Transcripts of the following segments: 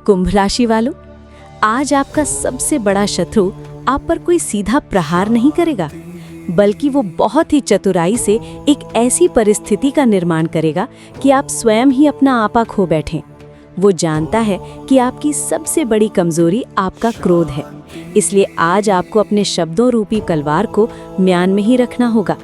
कुंभ राशि वालों, आज आपका सबसे बड़ा शत्रु आप पर कोई सीधा प्रहार नहीं करेगा, बल्कि वो बहुत ही चतुराई से एक ऐसी परिस्थिति का निर्माण करेगा कि आप स्वयं ही अपना आपा खो बैठें। वो जानता है कि आपकी सबसे बड़ी कमजोरी आपका क्रोध है, इसलिए आज आपको अपने शब्दों रूपी तलवार को म्यान में ही रखना होगा,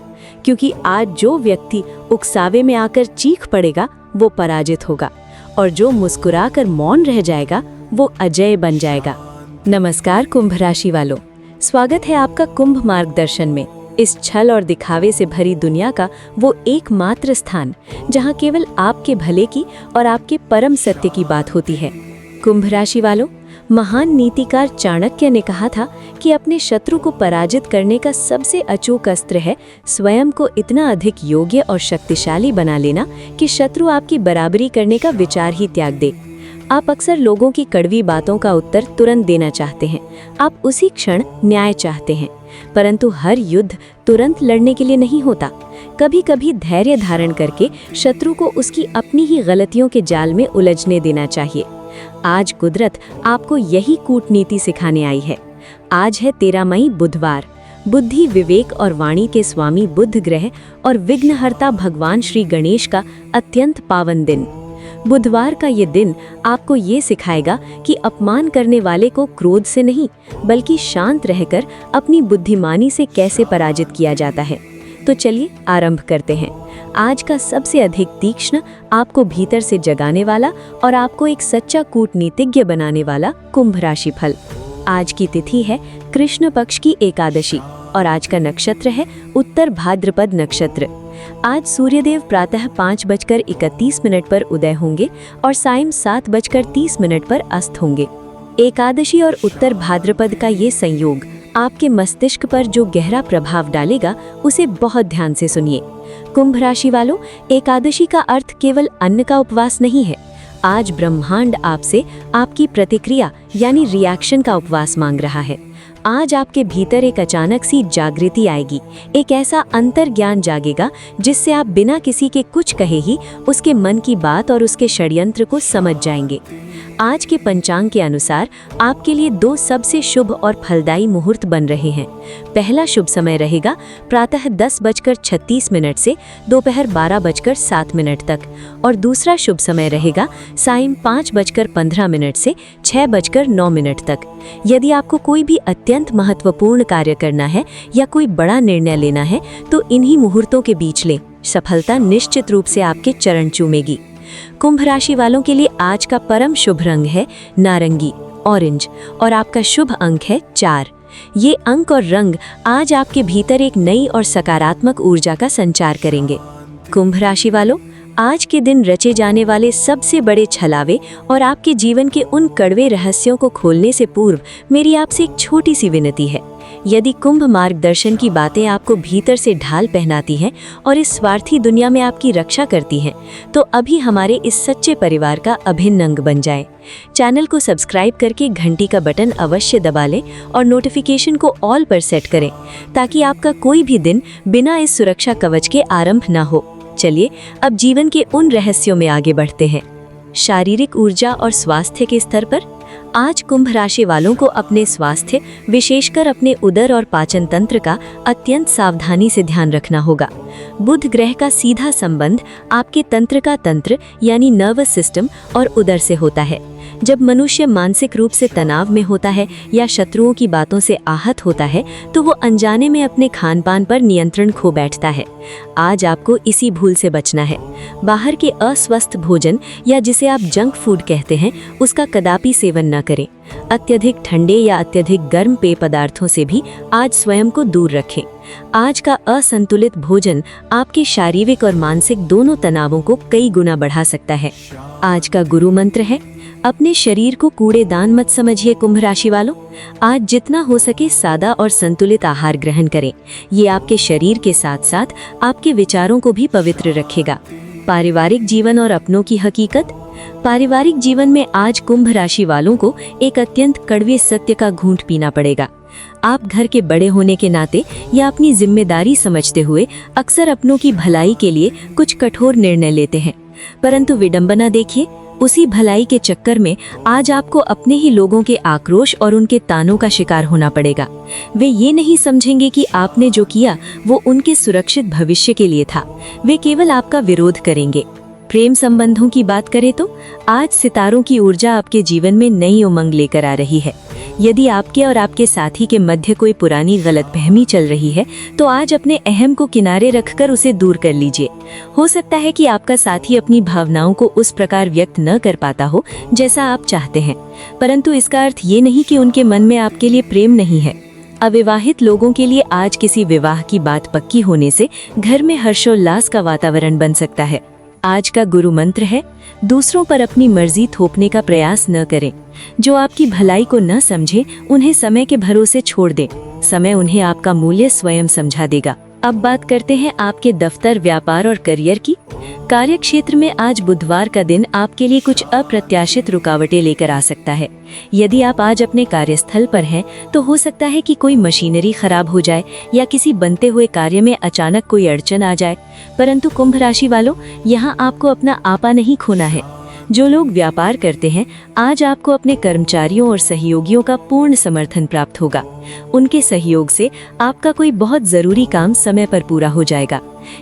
क्योंकि आज जो व्यक्ति उकसावे में आकर चीख पड़ेगा वो पराजित होगा, और जो मुस्कुराकर मौन रह जाएगा वो अजय बन जाएगा। नमस्कार कुंभ राशि वालों, स्वागत है आपका कुंभ मार्गदर्शन में। इस छल और दिखावे से भरी दुनिया का वो एकमात्र स्थान जहां केवल आपके भले की और आपके परम सत्य की बात होती है। कुंभ राशि वालों, महान नीतिकार चाणक्य ने कहा था कि अपने शत्रु को पराजित करने का सबसे अचूक अस्त्र है स्वयं को इतना अधिक योग्य और शक्तिशाली बना लेना कि शत्रु आपकी बराबरी करने का विचार ही त्याग दे। आप अक्सर लोगों की कड़वी बातों का उत्तर तुरंत देना चाहते हैं, आप उसी क्षण न्याय चाहते हैं, परंतु हर युद्ध तुरंत लड़ने के लिए नहीं होता। कभी कभी धैर्य धारण करके शत्रु को उसकी अपनी ही गलतियों के जाल में उलझने देना चाहिए। आज कुदरत आपको यही कूटनीति सिखाने आई है। आज है 13 मई बुधवार, बुद्धि, विवेक और वाणी के स्वामी बुध ग्रह और विघ्नहर्ता भगवान श्री गणेश का अत्यंत पावन दिन। बुधवार का ये दिन आपको ये सिखाएगा कि अपमान करने वाले को क्रोध से नहीं बल्कि शांत रहकर अपनी बुद्धिमानी से कैसे पराजित किया जाता है। तो चलिए आरंभ करते हैं। आज का सबसे अधिक तीक्ष्ण, आपको भीतर से जगाने वाला और आपको एक सच्चा कूटनीतिज्ञ बनाने वाला कुंभ राशि फल। आज की तिथि है कृष्ण पक्ष की एकादशी और आज का नक्षत्र है उत्तर भाद्रपद नक्षत्र। आज सूर्यदेव प्रातः 5:31 पर उदय होंगे और सायं 7:30 पर अस्त होंगे। एकादशी और उत्तर भाद्रपद का ये संयोग आपके मस्तिष्क पर जो गहरा प्रभाव डालेगा उसे बहुत ध्यान से सुनिए। कुंभ राशि वालों, एकादशी का अर्थ केवल अन्न का उपवास नहीं है। आज ब्रह्मांड आपसे आपकी प्रतिक्रिया यानी रिएक्शन का उपवास मांग रहा है। आज आपके भीतर एक अचानक सी जागृति आएगी, एक ऐसा अंतर्ज्ञान जागेगा जिससे आप बिना किसी के कुछ कहे ही उसके मन की बात और उसके षड्यंत्र को समझ जाएंगे। आज के पंचांग के अनुसार आपके लिए 2 सबसे शुभ और फलदायी मुहूर्त बन रहे हैं। पहला शुभ समय रहेगा प्रातः 10:36 से दोपहर 12:07 तक और दूसरा शुभ समय रहेगा सायं 5:15 से 6:09 तक। यदि आपको कोई भी अत्यंत महत्वपूर्ण कार्य करना है या कोई बड़ा निर्णय लेना है तो इन्हीं मुहूर्तों के बीच लें। सफलता निश्चित रूप से आपके चरण चूमेगी। कुंभ राशि वालों के लिए आज का परम शुभ रंग है नारंगी, ऑरेंज, और आपका शुभ अंक है 4। ये अंक और रंग आज आपके भीतर एक नई और सकारात्मक ऊर्जा का संचार करेंगे। कुंभ राशि वालों, आज के दिन रचे जाने वाले सबसे बड़े छलावे और आपके जीवन के उन कड़वे रहस्यों को खोलने से पूर्व मेरी आपसे एक छोटी सी विनती है। यदि कुंभ मार्गदर्शन की बातें आपको भीतर से ढाल पहनाती हैं और इस स्वार्थी दुनिया में आपकी रक्षा करती हैं, तो अभी हमारे इस सच्चे परिवार का अभिन्न अंग बन जाए। चैनल को सब्सक्राइब करके घंटी का बटन अवश्य दबा लें और नोटिफिकेशन को ऑल पर सेट करें ताकि आपका कोई भी दिन बिना इस सुरक्षा कवच के आरंभ न हो। चलिए अब जीवन के उन रहस्यों में आगे बढ़ते हैं। शारीरिक ऊर्जा और स्वास्थ्य के स्तर पर आज कुंभ राशि वालों को अपने स्वास्थ्य, विशेषकर अपने उदर और पाचन तंत्र का अत्यंत सावधानी से ध्यान रखना होगा। बुध ग्रह का सीधा संबंध आपके तंत्र का तंत्र यानी नर्वस सिस्टम और उदर से होता है। जब मनुष्य मानसिक रूप से तनाव में होता है या शत्रुओं की बातों से आहत होता है तो वो अनजाने में अपने खान पान पर नियंत्रण खो बैठता है। आज आपको इसी भूल से बचना है। बाहर के अस्वस्थ भोजन या जिसे आप जंक फूड कहते हैं उसका कदापि सेवन न करें। अत्यधिक ठंडे या अत्यधिक गर्म पेय पदार्थों से भी आज स्वयं को दूर रखें। आज का असंतुलित भोजन आपके शारीरिक और मानसिक दोनों तनावों को कई गुना बढ़ा सकता है। आज का गुरु मंत्र है, अपने शरीर को कूड़ेदान मत समझिए। कुंभ राशि वालों, आज जितना हो सके सादा और संतुलित आहार ग्रहण करें। ये आपके शरीर के साथ साथ आपके विचारों को भी पवित्र रखेगा। पारिवारिक जीवन और अपनों की हकीकत। पारिवारिक जीवन में आज कुंभ राशि वालों को एक अत्यंत कड़वे सत्य का घूंट पीना पड़ेगा। आप घर के बड़े होने के नाते या अपनी जिम्मेदारी समझते हुए अक्सर अपनों की भलाई के लिए कुछ कठोर निर्णय लेते हैं, परंतु विडंबना देखिए, उसी भलाई के चक्कर में आज आपको अपने ही लोगों के आक्रोश और उनके तानों का शिकार होना पड़ेगा। वे ये नहीं समझेंगे कि आपने जो किया वो उनके सुरक्षित भविष्य के लिए था। वे केवल आपका विरोध करेंगे। प्रेम संबंधों की बात करें तो आज सितारों की ऊर्जा आपके जीवन में नई उमंग लेकर आ रही है। यदि आपके और आपके साथी के मध्य कोई पुरानी गलतफहमी चल रही है तो आज अपने अहम को किनारे रखकर उसे दूर कर लीजिए। हो सकता है कि आपका साथी अपनी भावनाओं को उस प्रकार व्यक्त न कर पाता हो जैसा आप चाहते हैं, परंतु इसका अर्थ ये नहीं कि उनके मन में आपके लिए प्रेम नहीं है। अविवाहित लोगों के लिए आज किसी विवाह की बात पक्की होने से घर में हर्षोल्लास का वातावरण बन सकता है। आज का गुरु मंत्र है, दूसरों पर अपनी मर्जी थोपने का प्रयास न करें। जो आपकी भलाई को न समझे उन्हें समय के भरोसे छोड़ दें। समय उन्हें आपका मूल्य स्वयं समझा देगा। अब बात करते हैं आपके दफ्तर, व्यापार और करियर की। कार्य क्षेत्र में आज बुधवार का दिन आपके लिए कुछ अप्रत्याशित रुकावटें लेकर आ सकता है। यदि आप आज अपने कार्यस्थल पर हैं तो हो सकता है कि कोई मशीनरी खराब हो जाए या किसी बनते हुए कार्य में अचानक कोई अड़चन आ जाए। परंतु कुंभ राशि वालों, यहाँ आपको अपना आपा नहीं खोना है। जो लोग व्यापार करते हैं, आज आपको अपने कर्मचारियों और सहयोगियों का पूर्ण समर्थन प्राप्त होगा। उनके सहयोग से आपका कोई बहुत जरूरी काम समय पर पूरा हो जाएगा।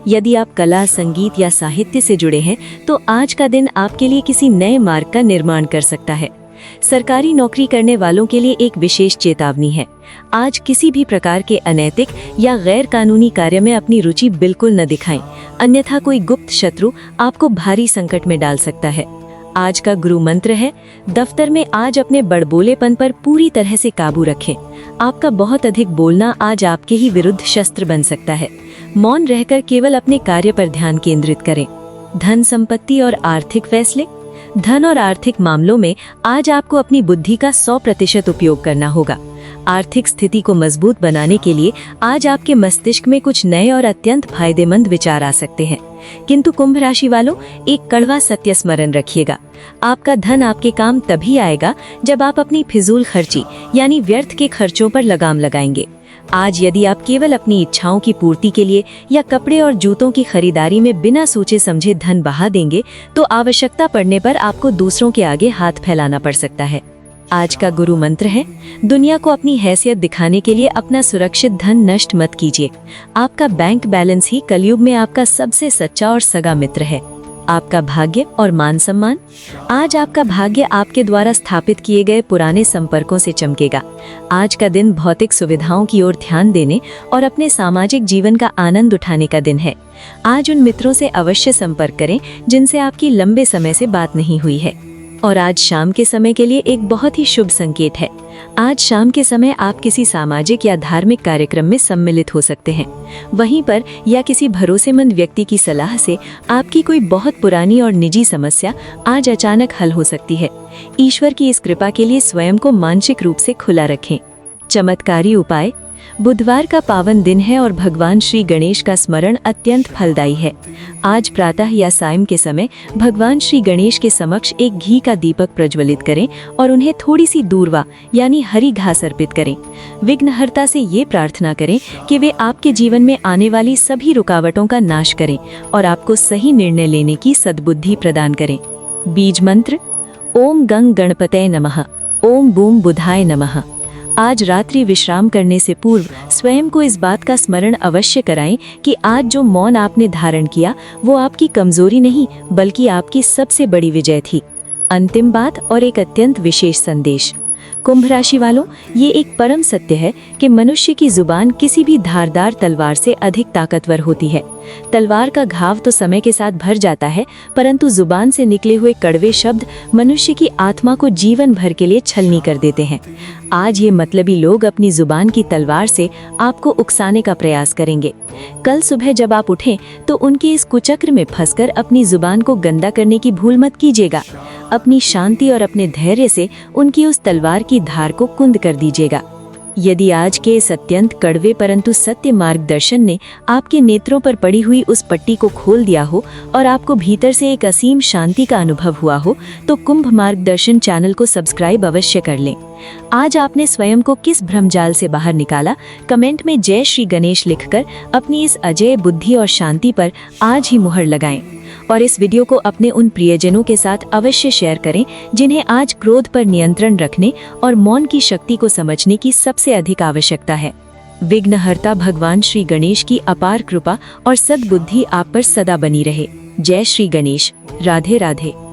यदि आप कला, संगीत या साहित्य से जुड़े हैं तो आज का दिन आपके लिए किसी नए मार्ग का निर्माण कर सकता है। सरकारी नौकरी करने वालों के लिए एक विशेष चेतावनी है। आज किसी भी प्रकार के अनैतिक या गैर कानूनी कार्य में अपनी रुचि बिल्कुल न दिखाएं, अन्यथा कोई गुप्त शत्रु आपको भारी संकट में डाल सकता है। आज का गुरु मंत्र है, दफ्तर में आज अपने बड़बोलेपन पर पूरी तरह से काबू रखें। आपका बहुत अधिक बोलना आज आपके ही विरुद्ध शस्त्र बन सकता है। मौन रहकर केवल अपने कार्य पर ध्यान केंद्रित करें। धन, संपत्ति और आर्थिक फैसले। धन और आर्थिक मामलों में आज आपको अपनी बुद्धि का 100% उपयोग करना होगा। आर्थिक स्थिति को मजबूत बनाने के लिए आज आपके मस्तिष्क में कुछ नए और अत्यंत फायदेमंद विचार आ सकते हैं। किंतु कुंभ राशि वालों, एक कड़वा सत्य स्मरण रखिएगा, आपका धन आपके काम तभी आएगा जब आप अपनी फिजूल खर्ची यानी व्यर्थ के खर्चों पर लगाम लगाएंगे। आज यदि आप केवल अपनी इच्छाओं की पूर्ति के लिए या कपड़े और जूतों की खरीदारी में बिना सोचे समझे धन बहा देंगे तो आवश्यकता पड़ने पर आपको दूसरों के आगे हाथ फैलाना पड़ सकता है। आज का गुरु मंत्र है, दुनिया को अपनी हैसियत दिखाने के लिए अपना सुरक्षित धन नष्ट मत कीजिए। आपका बैंक बैलेंस ही कलयुग में आपका सबसे सच्चा और सगा मित्र है। आपका भाग्य और मान सम्मान। आज आपका भाग्य आपके द्वारा स्थापित किए गए पुराने संपर्कों से चमकेगा। आज का दिन भौतिक सुविधाओं की ओर ध्यान देने और अपने सामाजिक जीवन का आनंद उठाने का दिन है। आज उन मित्रों से अवश्य संपर्क करें जिनसे आपकी लंबे समय से बात नहीं हुई है। और आज शाम के समय के लिए एक बहुत ही शुभ संकेत है। आज शाम के समय आप किसी सामाजिक या धार्मिक कार्यक्रम में सम्मिलित हो सकते हैं। वहीं पर या किसी भरोसेमंद व्यक्ति की सलाह से आपकी कोई बहुत पुरानी और निजी समस्या आज अचानक हल हो सकती है। ईश्वर की इस कृपा के लिए स्वयं को मानसिक रूप से खुला रखें। चमत्कारी उपाय। बुधवार का पावन दिन है और भगवान श्री गणेश का स्मरण अत्यंत फलदायी है। आज प्रातः या सायं के समय भगवान श्री गणेश के समक्ष एक घी का दीपक प्रज्वलित करें और उन्हें थोड़ी सी दूर्वा यानी हरी घास अर्पित करें। विघ्नहर्ता से ये प्रार्थना करें कि वे आपके जीवन में आने वाली सभी रुकावटों का नाश करें और आपको सही निर्णय लेने की सद्बुद्धि प्रदान करें। बीज मंत्र। ओम गंग गणपतये नमः। ओम बूम बुधाय नमः। आज रात्रि विश्राम करने से पूर्व स्वयं को इस बात का स्मरण अवश्य कराएं कि आज जो मौन आपने धारण किया वो आपकी कमजोरी नहीं बल्कि आपकी सबसे बड़ी विजय थी। अंतिम बात और एक अत्यंत विशेष संदेश। कुंभ राशि वालों, ये एक परम सत्य है कि मनुष्य की जुबान किसी भी धारदार तलवार से अधिक ताकतवर होती है। तलवार का घाव तो समय के साथ भर जाता है, परंतु जुबान से निकले हुए कड़वे शब्द मनुष्य की आत्मा को जीवन भर के लिए छलनी कर देते हैं। आज ये मतलबी लोग अपनी जुबान की तलवार से आपको उकसाने का प्रयास करेंगे। कल सुबह जब आप उठें तो उनके इस कुचक्र में फंसकर अपनी जुबान को गंदा करने की भूल मत कीजिएगा। अपनी शांति और अपने धैर्य से उनकी उस तलवार की धार को कुंद कर दीजिएगा। यदि आज के इस अत्यंत कड़वे परंतु सत्य मार्गदर्शन ने आपके नेत्रों पर पड़ी हुई उस पट्टी को खोल दिया हो और आपको भीतर से एक असीम शांति का अनुभव हुआ हो तो कुंभ मार्गदर्शन चैनल को सब्सक्राइब अवश्य कर लें। आज आपने स्वयं को किस भ्रमजाल से बाहर निकाला, कमेंट में जय श्री गणेश लिखकर अपनी इस अजेय बुद्धि और शांति पर आज ही मुहर लगाएं। और इस वीडियो को अपने उन प्रियजनों के साथ अवश्य शेयर करें जिन्हें आज क्रोध पर नियंत्रण रखने और मौन की शक्ति को समझने की सबसे अधिक आवश्यकता है। विघ्नहर्ता भगवान श्री गणेश की अपार कृपा और सद्बुद्धि आप पर सदा बनी रहे। जय श्री गणेश। राधे राधे।